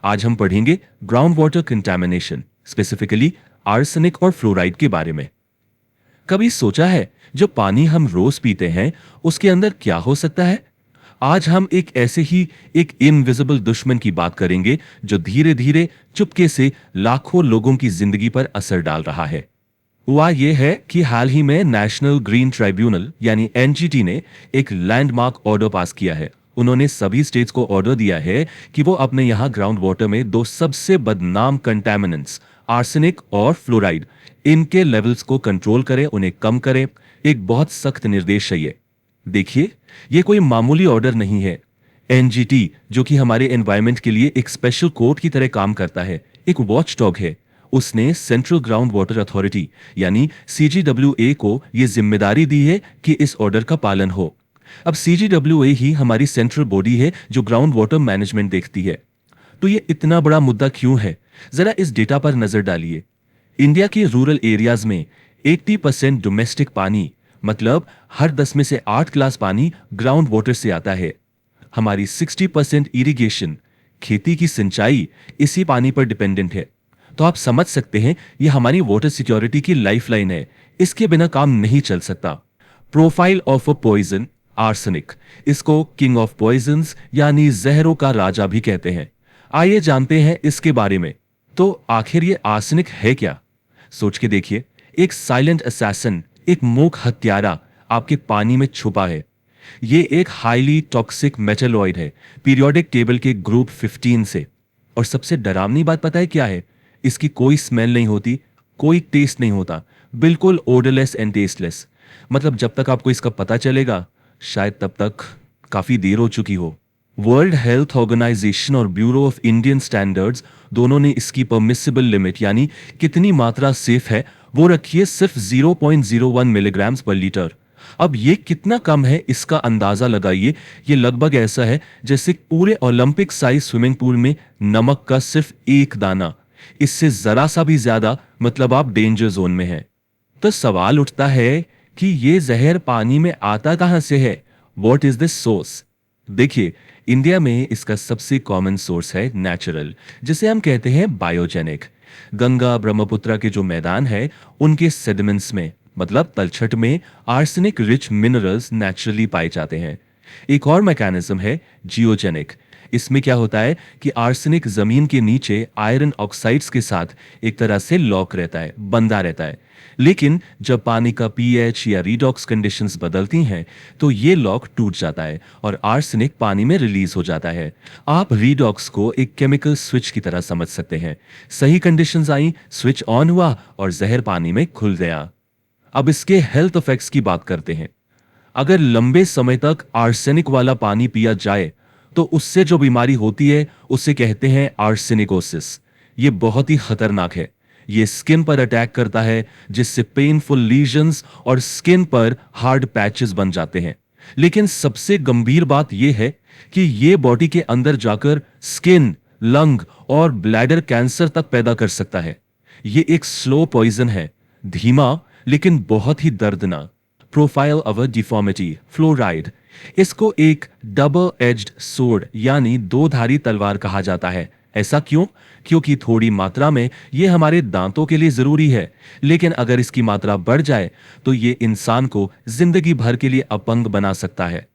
आज हम पढ़ेंगे ground water contamination, specifically arsenic और फ्लोराइड के बारे में। कभी सोचा है जो पानी हम रोज पीते हैं उसके अंदर क्या हो सकता है? आज हम एक इनविजिबल दुश्मन की बात करेंगे जो धीरे धीरे चुपके से लाखों लोगों की जिंदगी पर असर डाल रहा है। हुआ यह है कि हाल ही में नेशनल ग्रीन ट्राइब्यूनल यानी एनजीटी ने एक लैंडमार्क ऑर्डर पास किया है। उन्होंने सभी स्टेट्स को ऑर्डर दिया है कि वो अपने यहाँ ग्राउंड वाटर में दो सबसे बदनाम कंटैमिनेंट्स आर्सेनिक और फ्लोराइड, इनके लेवल्स को कंट्रोल करें, उन्हें कम करें। एक बहुत सख्त निर्देश है ये। देखिए, ये कोई मामूली ऑर्डर नहीं है। एनजीटी, जो कि हमारे एनवायरनमेंट के लिए एक स्पेशल कोर्ट की तरह काम करता है, एक वॉचडॉग है, उसने सेंट्रल ग्राउंड वाटर अथॉरिटी यानी सीजीडब्ल्यूए को यह जिम्मेदारी दी है कि इस ऑर्डर का पालन हो। अब सीजीडब्ल्यूए ही हमारी सेंट्रल बॉडी है जो ग्राउंड वाटर मैनेजमेंट देखती है। तो ये इतना बड़ा मुद्दा क्यों है? जरा इस डेटा पर नजर डालिए। इंडिया के रूरल एरियाज में 80% डोमेस्टिक पानी, मतलब हर 10 में से 8 ग्लास पानी ग्राउंड वाटर से आता है। हमारी 60% इरिगेशन, खेती की सिंचाई, इसी पानी पर डिपेंडेंट है। तो आप समझ सकते हैं ये हमारी वाटर सिक्योरिटी की लाइफलाइन है। इसके बिना काम नहीं चल सकता। Profile of a poison, arsenic, इसको किंग ऑफ पॉइजन्स यानी जहरों का राजा भी कहते हैं। आइए जानते हैं इसके बारे में। तो आखिर ये आर्सेनिक है क्या? सोच के देखिए, एक साइलेंट असैसिन, एक मूक हत्यारा आपके पानी में छुपा है। ये एक हाईली टॉक्सिक मेटलॉइड है, पीरियोडिक टेबल के ग्रुप 15 से। और सबसे डरावनी बात पता है क्या है? इसकी कोई स्मेल नहीं होती, कोई टेस्ट नहीं होता, बिल्कुल ओडरलेस एंड टेस्टलेस। मतलब जब तक आपको इसका पता चलेगा, शायद तब तक काफी देर हो चुकी हो। वर्ल्ड हेल्थ ऑर्गेनाइजेशन और ब्यूरो ऑफ इंडियन स्टैंडर्ड्स दोनों ने इसकी परमिसिबल लिमिट यानी कितनी मात्रा सेफ है वो रखी है सिर्फ 0.01 मिलीग्राम्स पर लीटर। अब ये कितना कम है इसका अंदाजा लगाइए। ये लगभग ऐसा है जैसे पूरे ओलंपिक साइज स्विमिंग पूल में नमक का सिर्फ एक दाना। इससे जरा सा भी ज्यादा, मतलब आप डेंजर जोन में हैं। तो सवाल उठता है कि ये जहर पानी में आता कहां से है? What is this source? देखिए, इंडिया में इसका सबसे कॉमन सोर्स है नेचुरल, जिसे हम कहते हैं बायोजेनिक। गंगा ब्रह्मपुत्र के जो मैदान है उनके सेडिमेंट्स में, मतलब तलछट में, आर्सेनिक रिच मिनरल्स नेचुरली पाए जाते हैं। एक और मैकेनिज्म है जियोजेनिक। इसमें क्या होता है कि आर्सेनिक जमीन के नीचे आयरन ऑक्साइड्स के साथ एक तरह से लॉक रहता है, बंधा रहता है। लेकिन जब पानी का पीएच या रीडॉक्स कंडीशंस बदलती हैं तो ये लॉक टूट जाता है और आर्सेनिक पानी में रिलीज हो जाता है। आप रीडॉक्स को एक केमिकल स्विच की तरह समझ सकते हैं। सही कंडीशंस आई, स्विच ऑन हुआ और जहर पानी में खुल गया। अब इसके हेल्थ इफेक्ट्स की बात करते हैं। अगर लंबे समय तक आर्सेनिक वाला पानी पिया जाए तो उससे जो बीमारी होती है उसे कहते हैं आर्सेनिकोसिस। ये बहुत ही खतरनाक है। ये स्किन पर अटैक करता है, जिससे पेनफुल लीजन्स और स्किन पर हार्ड पैचेस बन जाते हैं। लेकिन सबसे गंभीर बात यह है कि ये बॉडी के अंदर जाकर स्किन, लंग और ब्लैडर कैंसर तक पैदा कर सकता है। ये एक स्लो पॉइजन है, धीमा लेकिन बहुत ही दर्दनाक। Profile of a deformity, fluoride, इसको एक डबल एज्ड सोर्ड यानी दो धारी तलवार कहा जाता है। ऐसा क्यों? क्योंकि थोड़ी मात्रा में ये हमारे दांतों के लिए जरूरी है, लेकिन अगर इसकी मात्रा बढ़ जाए तो ये इंसान को जिंदगी भर के लिए अपंग बना सकता है।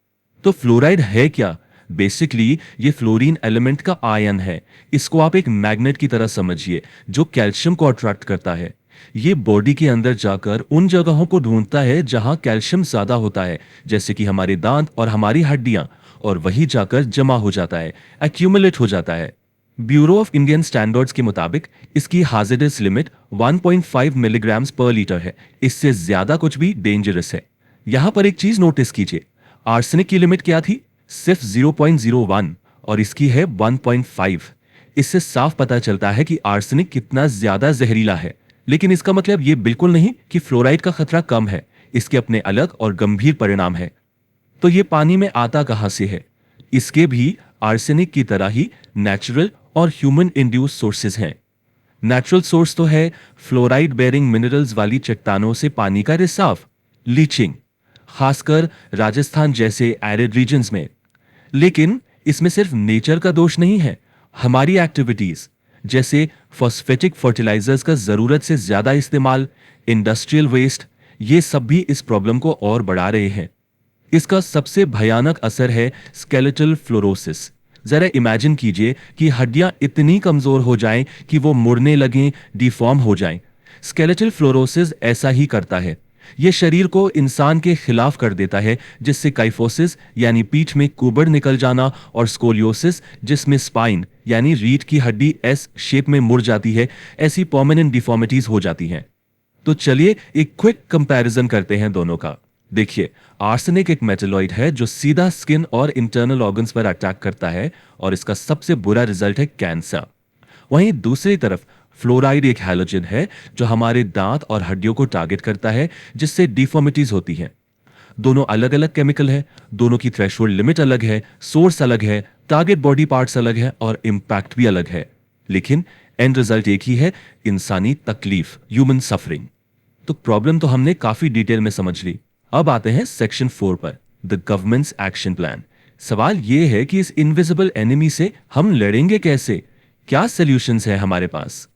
तो फ्लोराइड है क्या? बेसिकली ये फ्लोरीन एलिमेंट का आयन है। इसको आप एक मैग्नेट की तरह समझिए जो कैल्शियम को अट्रैक्ट करता है। ये बॉडी के अंदर जाकर उन जगहों को ढूंढता है जहां कैल्शियम ज्यादा होता है, जैसे कि हमारे दांत और हमारी हड्डियां, और वही जाकर जमा हो जाता है, एक्यूमुलेट हो जाता है। ब्यूरो ऑफ इंडियन स्टैंडर्ड्स के मुताबिक इसकी हाजिडस लिमिट 1.5 मिलीग्राम्स पर लीटर है। इससे ज्यादा कुछ भी डेंजरस है। यहां पर एक चीज नोटिस कीजिए, आर्सेनिक की लिमिट क्या थी? सिर्फ 0.01 और इसकी है 1.5। इससे साफ पता चलता है कि आर्सेनिक कितना ज्यादा जहरीला है। लेकिन इसका मतलब यह बिल्कुल नहीं कि फ्लोराइड का खतरा कम है। इसके अपने अलग और गंभीर परिणाम है। तो ये पानी में आता कहां से है? इसके भी आर्सेनिक की तरह ही नेचुरल और ह्यूमन इंड्यूस सोर्सेज हैं। नेचुरल सोर्स तो है फ्लोराइड बेरिंग मिनरल्स वाली चट्टानों से पानी का रिसाव, लीचिंग, खासकर राजस्थान जैसे एरिड रीजन्स में। लेकिन इसमें सिर्फ नेचर का दोष नहीं है, हमारी एक्टिविटीज जैसे फॉस्फेटिक फर्टिलाइजर्स का जरूरत से ज्यादा इस्तेमाल, इंडस्ट्रियल वेस्ट, ये सब भी इस प्रॉब्लम को और बढ़ा रहे हैं। इसका सबसे भयानक असर है स्केलेटल फ्लोरोसिस। जरा इमेजिन कीजिए कि हड्डियां इतनी कमजोर हो जाएं कि वो मुड़ने लगें, डिफॉर्म हो जाएं। स्केलेटल फ्लोरोसिस ऐसा ही करता है। ये शरीर को इंसान के खिलाफ कर देता है, जिससे काइफोसिस यानी पीठ में कुबड़ निकल जाना और स्कोलियोसिस जिसमें स्पाइन यानी रीढ़ की हड्डी एस शेप में मुड़ जाती है, ऐसी परमानेंट डिफॉर्मिटीज हो जाती हैं। तो चलिए एक क्विक कंपैरिजन करते हैं दोनों का। देखिए, आर्सेनिक एक मेटलॉइड है जो सीधा स्किन और इंटरनल ऑर्गन्स पर अटैक करता है और इसका सबसे बुरा रिजल्ट है कैंसर। वहीं दूसरी तरफ फ्लोराइड एक हैलोजन है जो हमारे दांत और हड्डियों को टारगेट करता है, जिससे डिफॉर्मिटीज होती हैं। दोनों अलग अलग केमिकल है, दोनों की थ्रेशोल्ड लिमिट अलग है, सोर्स अलग है, टारगेट बॉडी पार्ट्स अलग है और इम्पैक्ट भी अलग है, लेकिन एंड रिजल्ट एक ही है, इंसानी तकलीफ, ह्यूमन सफरिंग। तो प्रॉब्लम तो हमने काफी डिटेल में समझ ली। अब आते हैं सेक्शन 4 पर, द गवर्नमेंट्स एक्शन प्लान। सवाल यह है कि इस इनविजिबल एनिमी से हम लड़ेंगे कैसे? क्या सॉल्यूशंस है हमारे पास?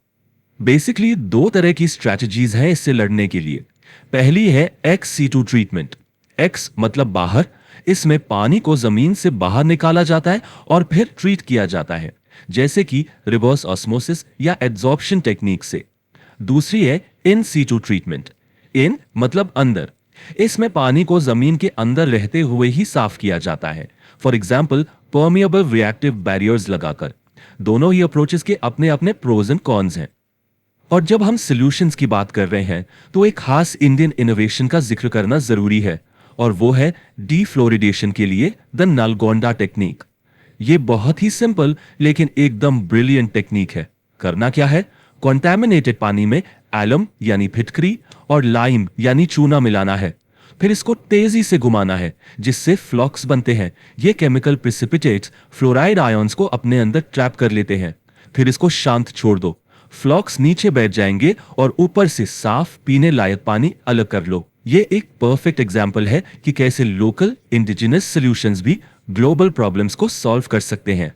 बेसिकली दो तरह की स्ट्रैटेजीज हैं इससे लड़ने के लिए। पहली है एक्स-सी2 ट्रीटमेंट। एक्स मतलब बाहर, इसमें पानी को जमीन से बाहर निकाला जाता है और फिर ट्रीट किया जाता है, जैसे कि रिवर्स ऑस्मोसिस या एड्सॉर्प्शन टेक्निक से। दूसरी है इन-सी2 ट्रीटमेंट। इन मतलब अंदर, इसमें पानी को जमीन के अंदर रहते हुए ही साफ किया जाता है, for example permeable reactive barriers लगाकर। दोनों ही अप्रोचेस के अपने अपने प्रोज एंड कॉन्स हैं। और जब हम सॉल्यूशंस की बात कर रहे हैं तो एक खास इंडियन इनोवेशन का जिक्र करना जरूरी है, और वो है डीफ्लोरिडेशन के लिए द नलगोंडा टेक्निक। ये बहुत ही सिंपल लेकिन एकदम ब्रिलियंट टेक्निक है। करना क्या है? कॉन्टैमिनेटेड पानी में एलम यानी फिटकरी और लाइम यानी चूना मिलाना है, फिर इसको तेजी से घुमाना है जिससे फ्लॉक्स बनते हैं। ये केमिकल प्रिसिपिटेट्स फ्लोराइड आयंस को अपने अंदर ट्रैप कर लेते हैं। फिर इसको शांत छोड़ दो, फ्लॉक्स नीचे बैठ जाएंगे और ऊपर से साफ पीने लायक पानी अलग कर लो। ये एक परफेक्ट एग्जाम्पल है कि कैसे लोकल इंडिजिनस सॉल्यूशंस भी ग्लोबल प्रॉब्लम्स को सॉल्व कर सकते हैं।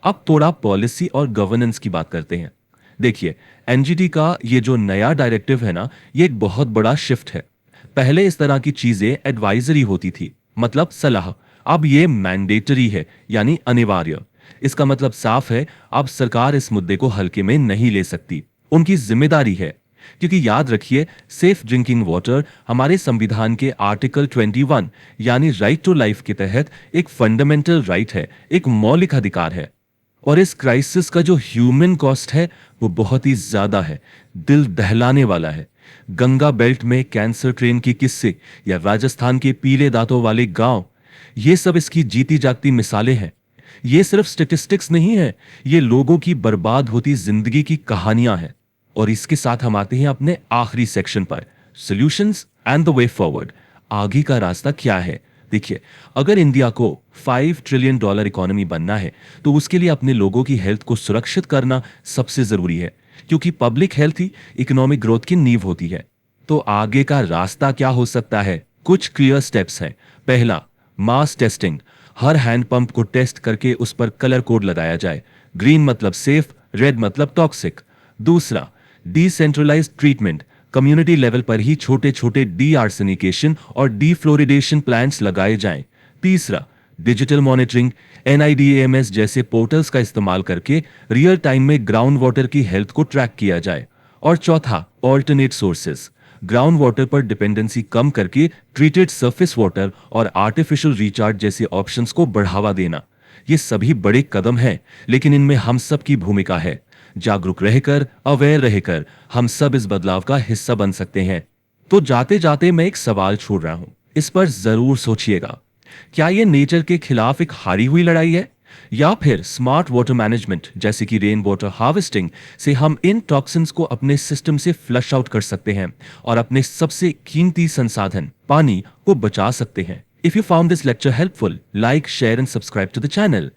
अब थोड़ा पॉलिसी और गवर्नेंस की बात करते हैं। देखिए, एनजीटी का ये जो नया डायरेक्टिव है ना, ये एक बहुत बड़ा शिफ्ट है। पहले इस तरह की चीजें एडवाइजरी होती थी, मतलब सलाह। अब ये मैंडेटरी है, यानी अनिवार्य। इसका मतलब साफ है, अब सरकार इस मुद्दे को हल्के में नहीं ले सकती, उनकी जिम्मेदारी है। क्योंकि याद रखिए, सेफ ड्रिंकिंग वाटर हमारे संविधान के आर्टिकल 21 यानी राइट टू लाइफ के तहत एक फंडामेंटल राइट है, एक मौलिक अधिकार है। और इस क्राइसिस का जो ह्यूमन कॉस्ट है वो बहुत ही ज्यादा है, दिल दहलाने वाला है। गंगा बेल्ट में कैंसर ट्रेन की किस्से या राजस्थान के पीले दांतों वाले गांव, ये सब इसकी जीती जागती मिसालें हैं। ये सिर्फ स्टैटिस्टिक्स नहीं है, ये लोगों की बर्बाद होती जिंदगी की कहानियां हैं। और इसके साथ हम आते हैं अपने आखिरी सेक्शन पर, solutions and the way forward. आगे का रास्ता क्या है? देखिए, अगर इंडिया को $5 ट्रिलियन इकोनॉमी बनना है तो उसके लिए अपने लोगों की हेल्थ को सुरक्षित करना सबसे जरूरी है, क्योंकि पब्लिक हेल्थ ही इकोनॉमिक ग्रोथ की नींव होती है। तो आगे का रास्ता क्या हो सकता है? कुछ क्लियर स्टेप्स हैं। पहला, मास टेस्टिंग। हर हैंडपंप को टेस्ट करके उस पर कलर कोड लगाया जाए। ग्रीन मतलब सेफ, रेड मतलब टॉक्सिक। दूसरा, डिसेंट्रलाइज्ड ट्रीटमेंट। कम्युनिटी लेवल पर ही छोटे छोटे डीआर्सेनिकेशन और डीफ्लोरिडेशन प्लांट्स लगाए जाएं। तीसरा, डिजिटल मॉनिटरिंग। एनआईडीएमएस जैसे पोर्टल्स का इस्तेमाल करके रियल टाइम में ग्राउंड वाटर की हेल्थ को ट्रैक किया जाए। और चौथा, ऑल्टरनेट सोर्सेस। ग्राउंड वाटर पर डिपेंडेंसी कम करके ट्रीटेड सरफेस वाटर और आर्टिफिशियल रिचार्ज जैसे ऑप्शंस को बढ़ावा देना। ये सभी बड़े कदम हैं, लेकिन इनमें हम सब की भूमिका है। जागरूक रहकर, अवेयर रहकर हम सब इस बदलाव का हिस्सा बन सकते हैं। तो जाते जाते मैं एक सवाल छोड़ रहा हूं, इस पर जरूर सोचिएगा। क्या ये नेचर के खिलाफ एक हारी हुई लड़ाई है, या फिर स्मार्ट वाटर मैनेजमेंट जैसे कि रेन वाटर हार्वेस्टिंग से हम इन टॉक्सिन्स को अपने सिस्टम से फ्लश आउट कर सकते हैं और अपने सबसे कीमती संसाधन पानी को बचा सकते हैं? If you found this lecture helpful, like, share and subscribe to the channel.